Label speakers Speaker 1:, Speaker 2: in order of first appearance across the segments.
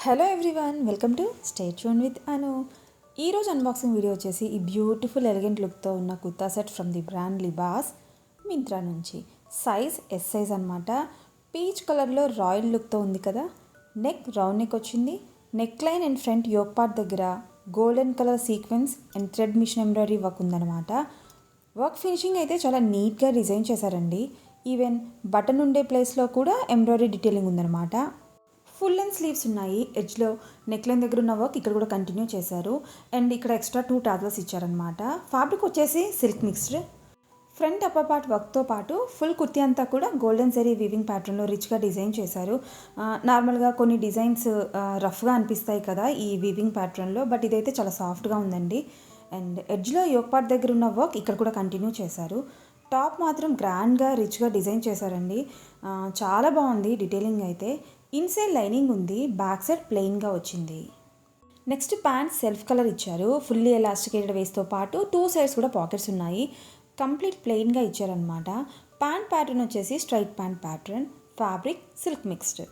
Speaker 1: Hello everyone, welcome to stay tune with Anu. ఈరోజు unboxing video వచ్చేసి ఈ బ్యూటిఫుల్ ఎలిగెంట్ లుక్తో ఉన్న kurta set from the brand Libas Myntra నుంచి. సైజ్ ఎస్ సైజ్ అనమాట. పీచ్ కలర్లో రాయల్ లుక్తో ఉంది కదా. నెక్ రౌండ్ నెక్ వచ్చింది. Neck line and front yoke part దగ్గర golden colour sequence and thread machine embroidery work ఉందన్నమాట. వర్క్ ఫినిషింగ్ అయితే చాలా నీట్గా డిజైన్ చేశారండి. ఈవెన్ బటన్ ఉండే ప్లేస్లో కూడా ఎంబ్రాయిడరీ డీటెయిలింగ్ ఉందన్నమాట. ఫుల్ లెంత్ స్లీవ్స్ ఉన్నాయి. ఎడ్జ్లో నెక్ లైన్ దగ్గర ఉన్న వర్క్ ఇక్కడ కూడా కంటిన్యూ చేశారు. అండ్ ఇక్కడ ఎక్స్ట్రా 2 టాజల్స్ ఇచ్చారనమాట. ఫ్యాబ్రిక్ వచ్చేసి silk mixed. Front upper part వర్క్తో పాటు ఫుల్ కుర్తీ అంతా కూడా గోల్డెన్ జరీ వీవింగ్ ప్యాటర్న్లో రిచ్గా డిజైన్ చేశారు. నార్మల్గా కొన్ని డిజైన్స్ రఫ్గా అనిపిస్తాయి కదా ఈ వీవింగ్ ప్యాటర్న్లో, బట్ ఇదైతే చాలా సాఫ్ట్గా ఉందండి. అండ్ ఎడ్జ్లో యోక్ పార్ట్ దగ్గర ఉన్న వర్క్ ఇక్కడ కూడా కంటిన్యూ చేశారు. టాప్ మాత్రం గ్రాండ్గా రిచ్గా డిజైన్ చేశారండి. చాలా బాగుంది డీటెయిలింగ్ అయితే. ఇన్సైడ్ లైనింగ్ ఉంది, బ్యాక్ సైడ్ ప్లెయిన్గా వచ్చింది. నెక్స్ట్ ప్యాంట్ సెల్ఫ్ కలర్ ఇచ్చారు. ఫుల్లీ ఎలాస్టికేటెడ్ వేస్తో పాటు 2 సైడ్స్ కూడా పాకెట్స్ ఉన్నాయి. కంప్లీట్ ప్లెయిన్గా ఇచ్చారనమాట. ప్యాంట్ ప్యాటర్న్ వచ్చేసి straight pant pattern. Fabric silk mixed.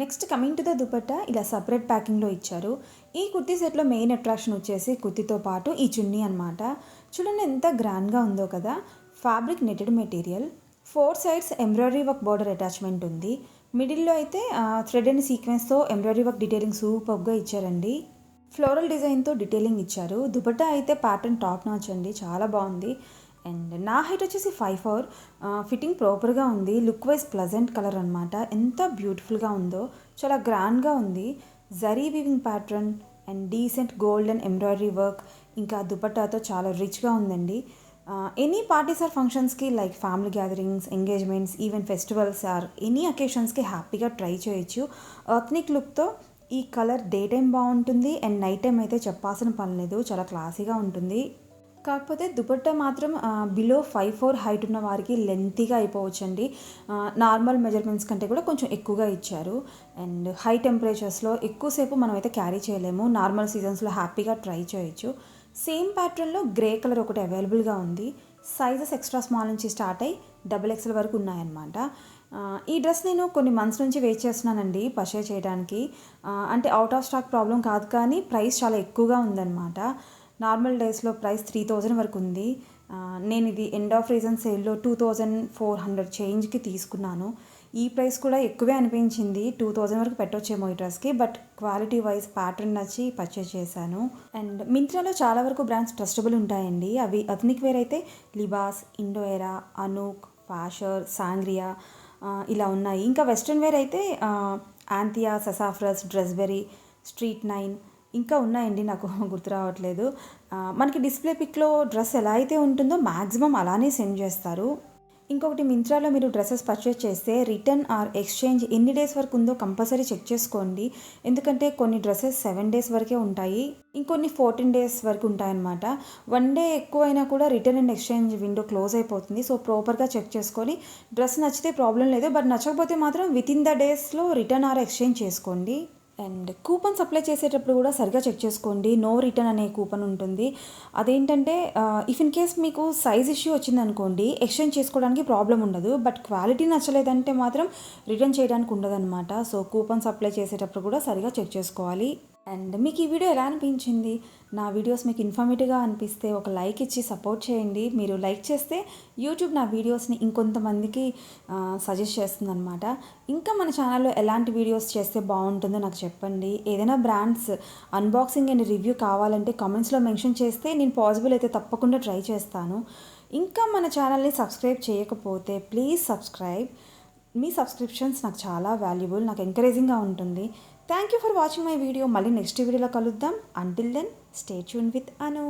Speaker 1: Next coming to the dupatta, ఇలా సపరేట్ ప్యాకింగ్లో ఇచ్చారు. ఈ కుర్తీ సెట్లో మెయిన్ అట్రాక్షన్ వచ్చేసి కుర్తీతో పాటు ఈ చున్నీ అనమాట. చూడండి ఎంత గ్రాండ్గా ఉందో కదా. Fabric netted material. 4 sides embroidery work border attachment ఉంది. మిడిల్లో అయితే థ్రెడ్ అండ్ సీక్వెన్స్తో ఎంబ్రాయిడరీ వర్క్ డీటెయిలింగ్ సూపర్గా ఇచ్చారండి. ఫ్లోరల్ డిజైన్తో డీటెయిలింగ్ ఇచ్చారు. దుపట్టా అయితే ప్యాటర్న్ టాప్ నాచ్ అండి, చాలా బాగుంది. అండ్ నా హైట్ వచ్చేసి 5'4". ఫిట్టింగ్ ప్రాపర్గా ఉంది. లుక్ వైజ్ ప్లజెంట్ కలర్ అనమాట. ఎంత బ్యూటిఫుల్గా ఉందో, చాలా గ్రాండ్గా ఉంది. Zari weaving pattern and decent golden embroidery work, ఇంకా దుపట్టాతో చాలా రిచ్గా ఉందండి. ఎనీ పార్టీస్ ఆర్ ఫంక్షన్స్కి like family gatherings, engagements, even festivals or any అకేషన్స్కి హ్యాపీగా ట్రై చేయొచ్చు. ఎథ్నిక్ లుక్తో ఈ కలర్ డే టైం బాగుంటుంది అండ్ నైట్ టైం అయితే చెప్పాల్సిన పని లేదు, చాలా క్లాసీగా ఉంటుంది. కాకపోతే దుపట్టా మాత్రం బిలో 5'4" హైట్ ఉన్న వారికి లెంతీగా అయిపోవచ్చండి. నార్మల్ మెజర్మెంట్స్ కంటే కూడా కొంచెం ఎక్కువగా ఇచ్చారు. అండ్ హై టెంపరేచర్స్లో ఎక్కువసేపు మనం అయితే క్యారీ చేయలేము. నార్మల్ సీజన్స్లో హ్యాపీగా ట్రై చేయొచ్చు. సేమ్ ప్యాటర్న్లో గ్రే కలర్ ఒకటి అవైలబుల్గా ఉంది. సైజెస్ ఎక్స్ట్రా స్మాల్ నుంచి స్టార్ట్ అయ్యి XXL వరకు ఉన్నాయన్నమాట. ఈ డ్రెస్ నేను కొన్ని మంత్స్ నుంచి వెయిట్ చేస్తున్నానండి పర్చేజ్ చేయడానికి. అంటే అవుట్ ఆఫ్ స్టాక్ ప్రాబ్లం కాదు, కానీ ప్రైస్ చాలా ఎక్కువగా ఉందన్నమాట. నార్మల్ డేస్లో ప్రైస్ 3000 వరకు ఉంది. నేను ఇది ఎండ్ ఆఫ్ రీజన్ సేల్లో 2400 చేంజ్కి తీసుకున్నాను. ఈ ప్రైస్ కూడా ఎక్కువే అనిపించింది. 2000 వరకు పెట్టొచ్చేమో ఈ డ్రెస్కి, బట్ క్వాలిటీ వైజ్ ప్యాటర్న్ నచ్చి పర్చేజ్ చేశాను. అండ్ మింత్రాలో చాలా వరకు బ్రాండ్స్ ట్రస్టబుల్ ఉంటాయండి. అవి ఎథ్నిక్ వేర్ అయితే లిబాస్, ఇండోఎరా, అనూక్, ఫ్యాషర్, సాంగ్రియా ఇలా ఉన్నాయి. ఇంకా వెస్ట్రన్ వేర్ అయితే యాంథియా, ససాఫ్రస్, డ్రెస్బెరీ, స్ట్రీట్ 9 ఇంకా ఉన్నాయండి, నాకు గుర్తు రావట్లేదు. మనకి డిస్ప్లే పిక్లో డ్రెస్ ఎలా అయితే ఉంటుందో మ్యాక్సిమం అలానే సెండ్ చేస్తారు. ఇంకొకటి, మింత్రాలో మీరు డ్రెస్సెస్ పర్చేస్ చేస్తే రిటర్న్ ఆర్ ఎక్స్చేంజ్ ఎన్ని డేస్ వరకు ఉందో కంపల్సరీ చెక్ చేసుకోండి. ఎందుకంటే కొన్ని డ్రెస్సెస్ 7 డేస్ వరకే ఉంటాయి, ఇంకొన్ని 14 డేస్ వరకు ఉంటాయన్నమాట. 1 డే ఎక్కువైనా కూడా return and exchange window close అయిపోతుంది. సో ప్రాపర్గా చెక్ చేసుకొని డ్రెస్ నచ్చితే ప్రాబ్లం లేదు, బట్ నచ్చకపోతే మాత్రం వితిన్ ద డేస్లో రిటర్న్ ఆర్ ఎక్స్చేంజ్ చేసుకోండి. అండ్ కూపన్స్ అప్లై చేసేటప్పుడు కూడా సరిగా చెక్ చేసుకోండి. నో రిటర్న్ అనే కూపన్ ఉంటుంది. అదేంటంటే ఇఫ్ ఇన్ కేస్ మీకు సైజ్ ఇష్యూ వచ్చిందనుకోండి, ఎక్స్చేంజ్ చేసుకోవడానికి ప్రాబ్లం ఉండదు, బట్ క్వాలిటీ నచ్చలేదంటే మాత్రం రిటర్న్ చేయడానికి ఉండదన్నమాట. సో కూపన్స్ అప్లై చేసేటప్పుడు కూడా సరిగా చెక్ చేసుకోవాలి. అండ్ మీకు ఈ వీడియో ఎలా అనిపించింది? నా వీడియోస్ మీకు ఇన్ఫర్మేటివ్గా అనిపిస్తే ఒక లైక్ ఇచ్చి సపోర్ట్ చేయండి. మీరు లైక్ చేస్తే యూట్యూబ్ నా వీడియోస్ని ఇంకొంతమందికి సజెస్ట్ చేస్తుందన్నమాట. ఇంకా మన ఛానల్లో ఎలాంటి వీడియోస్ చేస్తే బాగుంటుందో నాకు చెప్పండి. ఏదైనా బ్రాండ్స్ అన్బాక్సింగ్ అండ్ రివ్యూ కావాలంటే కామెంట్స్లో మెన్షన్ చేస్తే నేను పాసిబుల్ అయితే తప్పకుండా ట్రై చేస్తాను. ఇంకా మన ఛానల్ని సబ్స్క్రైబ్ చేయకపోతే ప్లీజ్ సబ్స్క్రైబ్. మీ సబ్స్క్రిప్షన్స్ నాకు చాలా వాల్యుబుల్, నాకు ఎంకరేజింగ్గా ఉంటుంది. Thank you for watching my video. మళ్ళీ నెక్స్ట్ వీడియోలో కలుద్దాం. Until then stay tune with Anu.